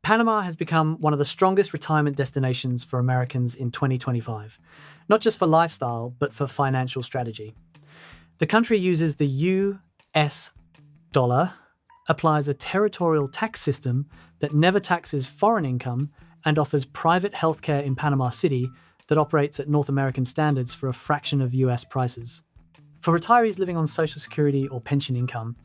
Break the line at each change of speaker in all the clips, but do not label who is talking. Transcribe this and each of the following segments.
Panama has become one of the strongest retirement destinations for Americans in 2025, not just for lifestyle, but for financial strategy. The country uses the US dollar, applies a territorial tax system that never taxes foreign income, and offers private healthcare in Panama City that operates at North American standards for a fraction of US prices. For retirees living on Social Security or pension income,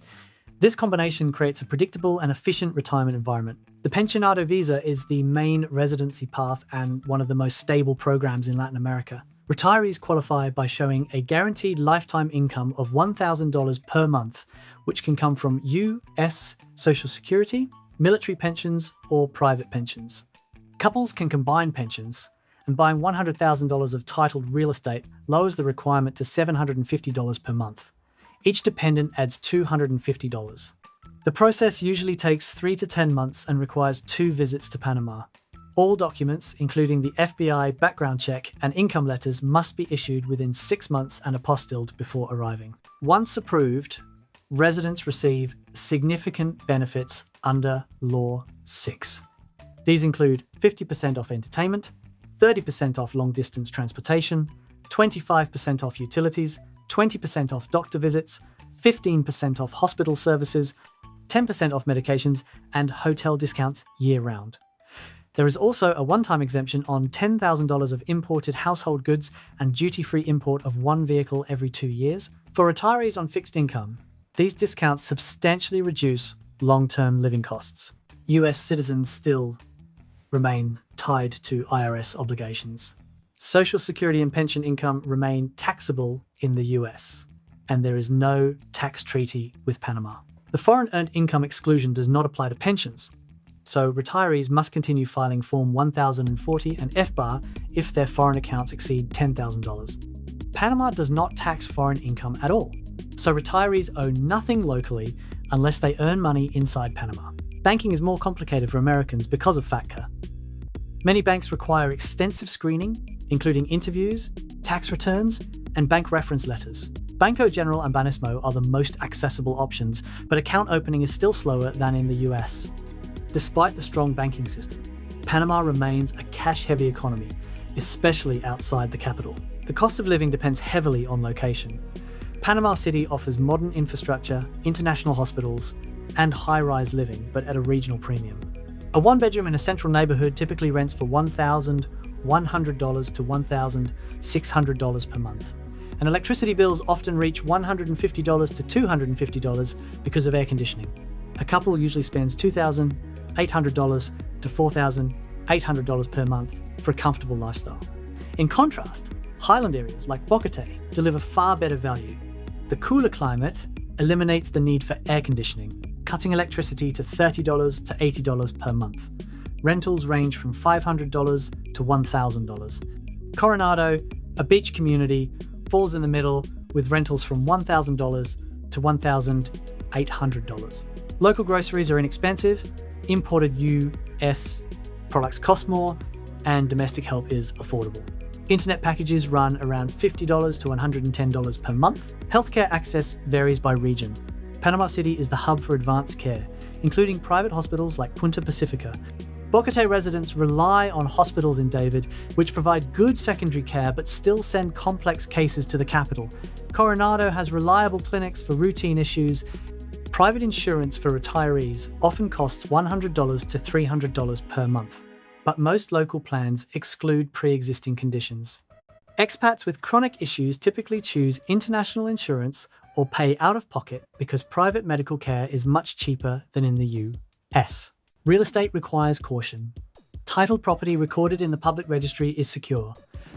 this combination creates a predictable and efficient retirement environment. The Pensionado Visa is the main residency path and one of the most stable programs in Latin America. Retirees qualify by showing a guaranteed lifetime income of $1,000 per month, which can come from US Social Security, military pensions, or private pensions. Couples can combine pensions, and buying $100,000 of titled real estate lowers the requirement to $750 per month. Each dependent adds $250. The process usually takes 3 to 10 months and requires 2 visits to Panama. All documents, including the FBI background check and income letters, must be issued within 6 months and apostilled before arriving. Once approved, residents receive significant benefits under Law 6. These include 50% off entertainment, 30% off long-distance transportation, 25% off utilities, 20% off doctor visits, 15% off hospital services, 10% off medications, and hotel discounts year-round. There is also a one-time exemption on $10,000 of imported household goods and duty-free import of 1 vehicle every 2 years. For retirees on fixed income, these discounts substantially reduce long-term living costs. US citizens still remain tied to IRS obligations. Social Security and pension income remain taxable in the US, and there is no tax treaty with Panama. The foreign earned income exclusion does not apply to pensions, so retirees must continue filing Form 1040 and FBAR if their foreign accounts exceed $10,000. Panama does not tax foreign income at all, so retirees owe nothing locally unless they earn money inside Panama. Banking is more complicated for Americans because of FATCA. Many banks require extensive screening, including interviews, tax returns, and bank reference letters. Banco General and Banismo are the most accessible options, but account opening is still slower than in the US. Despite the strong banking system, Panama remains a cash-heavy economy, especially outside the capital. The cost of living depends heavily on location. Panama City offers modern infrastructure, international hospitals, and high-rise living, but at a regional premium. A one-bedroom in a central neighborhood typically rents for $1,100 to $1,600 per month, and electricity bills often reach $150 to $250 because of air conditioning. A couple usually spends $2,800 to $4,800 per month for a comfortable lifestyle. In contrast, highland areas like Boquete deliver far better value. The cooler climate eliminates the need for air conditioning, cutting electricity to $30 to $80 per month. Rentals range from $500 to $1,000. Coronado, a beach community, falls in the middle with rentals from $1,000 to $1,800. Local groceries are inexpensive, imported US products cost more, and domestic help is affordable. Internet packages run around $50 to $110 per month. Healthcare access varies by region. Panama City is the hub for advanced care, including private hospitals like Punta Pacifica. Boquete residents rely on hospitals in David, which provide good secondary care but still send complex cases to the capital. Coronado has reliable clinics for routine issues. Private insurance for retirees often costs $100 to $300 per month, but most local plans exclude pre-existing conditions. Expats with chronic issues typically choose international insurance or pay out of pocket because private medical care is much cheaper than in the US. Real estate requires caution. Titled property recorded in the public registry is secure,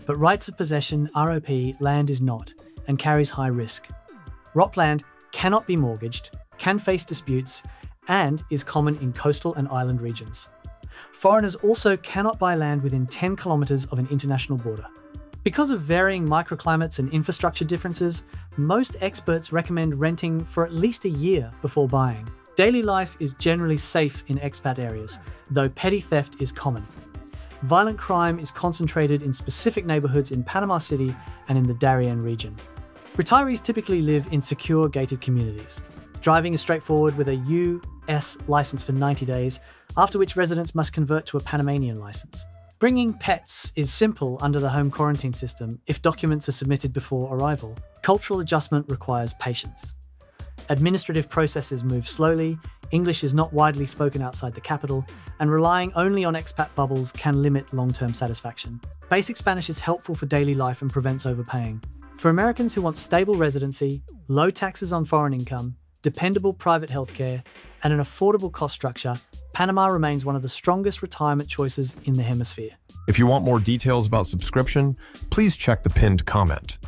but rights of possession (ROP) land is not and carries high risk. ROP land cannot be mortgaged, can face disputes, and is common in coastal and island regions. Foreigners also cannot buy land within 10 kilometers of an international border. Because of varying microclimates and infrastructure differences, most experts recommend renting for at least a year before buying. Daily life is generally safe in expat areas, though petty theft is common. Violent crime is concentrated in specific neighborhoods in Panama City and in the Darien region. Retirees typically live in secure gated communities. Driving is straightforward with a U.S. license for 90 days, after which residents must convert to a Panamanian license. Bringing pets is simple under the home quarantine system if documents are submitted before arrival. Cultural adjustment requires patience. Administrative processes move slowly, English is not widely spoken outside the capital, and relying only on expat bubbles can limit long-term satisfaction. Basic Spanish is helpful for daily life and prevents overpaying. For Americans who want stable residency, low taxes on foreign income, dependable private healthcare, and an affordable cost structure, Panama remains one of the strongest retirement choices in the hemisphere.
If you want more details about subscription, please check the pinned comment.